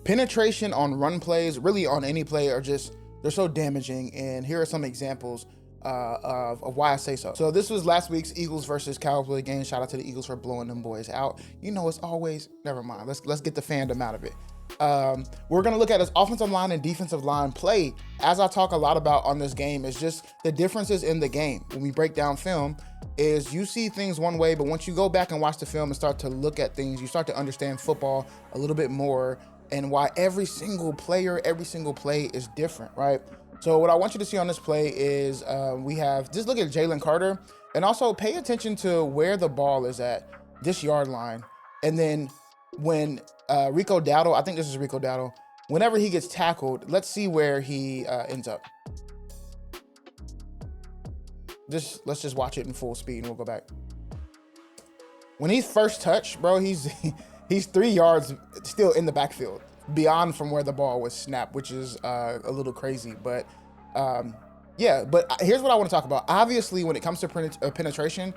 Penetration on run plays, really on any play, they're so damaging. And here are some examples of why I say so. So this was last week's Eagles versus Cowboys game. Shout out to the Eagles for blowing them boys out. You know, it's always, never mind. Let's get the fandom out of it. We're gonna look at his offensive line and defensive line play. As I talk a lot about on this game, is just the differences in the game. When we break down film, is you see things one way, but once you go back and watch the film and start to look at things, you start to understand football a little bit more and why every single player, every single play is different, right? So what I want you to see on this play is we have, just look at Jalen Carter and also pay attention to where the ball is at this yard line. And then when Rico Dowdle, I think this is Rico Dowdle, whenever he gets tackled, let's see where he ends up. Let's just watch it in full speed and we'll go back. When he's first touched, bro, he's 3 yards still in the backfield, beyond from where the ball was snapped, which is a little crazy. But yeah, but here's what I want to talk about. Obviously, when it comes to penetration,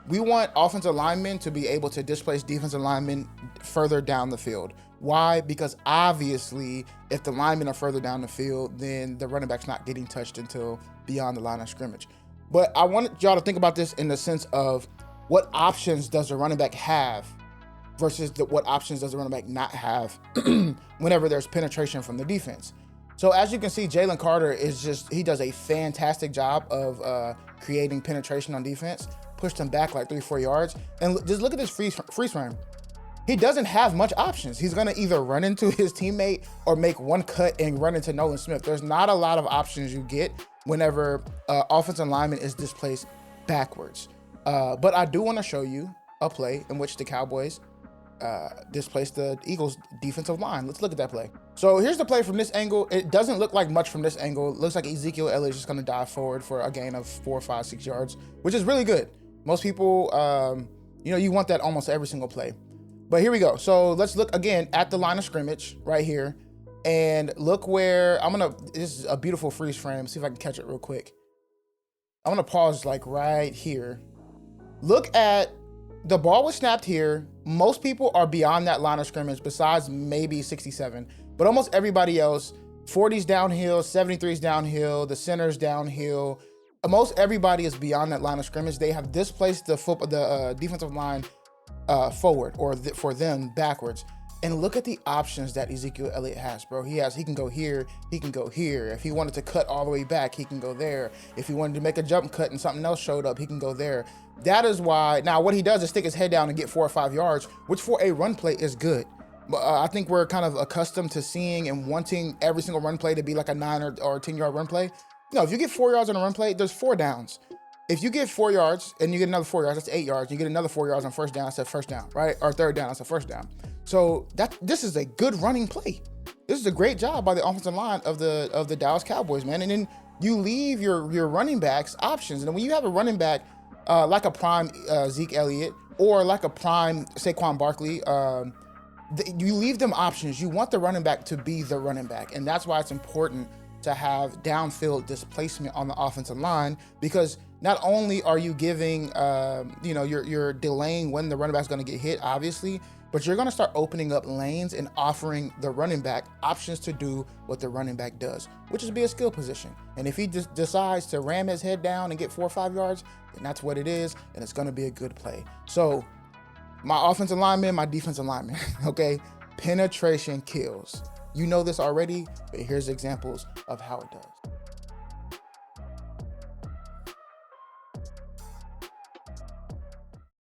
we want offensive linemen to be able to displace defensive linemen further down the field. Why? Because obviously, if the linemen are further down the field, then the running back's not getting touched until beyond the line of scrimmage. But I want y'all to think about this in the sense of what options does the running back have versus what options does the running back not have whenever there's penetration from the defense. So as you can see, Jalen Carter he does a fantastic job of creating penetration on defense, pushed him back like 3-4 yards. And just look at this freeze frame. He doesn't have much options. He's gonna either run into his teammate or make one cut and run into Nolan Smith. There's not a lot of options you get whenever offensive lineman is displaced backwards. But I do wanna show you a play in which the Cowboys displaced the Eagles defensive line. Let's look at that play. So here's the play from this angle. It doesn't look like much from this angle. It looks like Ezekiel Elliott is just gonna dive forward for a gain of 4, 5, 6 yards, which is really good. Most people, you want that almost every single play. But here we go. So let's look again at the line of scrimmage right here. And look where this is a beautiful freeze frame. See if I can catch it real quick. I'm gonna pause like right here. Look at the ball was snapped here. Most people are beyond that line of scrimmage besides maybe 67, but almost everybody else, 40's downhill, 73's downhill, the center's downhill. Most everybody is beyond that line of scrimmage. They have displaced the defensive line forward for them backwards. And look at the options that Ezekiel Elliott has, bro. He can go here, he can go here. If he wanted to cut all the way back, he can go there. If he wanted to make a jump cut and something else showed up, he can go there. That is why, now what he does is stick his head down and get 4 or 5 yards, which for a run play is good. But I think we're kind of accustomed to seeing and wanting every single run play to be like a 9 or 10 yard run play. No, if you get 4 yards on a run play, there's 4 downs. If you get 4 yards and you get another 4 yards, that's 8 yards. You get another 4 yards on first down, that's a first down, right? Or third down, that's a first down. So this is a good running play. This is a great job by the offensive line of the Dallas Cowboys, man. And then you leave your running backs options. And when you have a running back like a prime Zeke Elliott or like a prime Saquon Barkley, you leave them options. You want the running back to be the running back. And that's why it's important to have downfield displacement on the offensive line, because not only are you giving, you're delaying when the running back's going to get hit, obviously, but you're going to start opening up lanes and offering the running back options to do what the running back does, which is be a skill position. And if he just decides to ram his head down and get 4 or 5 yards, then that's what it is, and it's going to be a good play. So my offensive lineman, my defensive lineman, okay? Penetration kills. You know this already, but here's examples of how it does.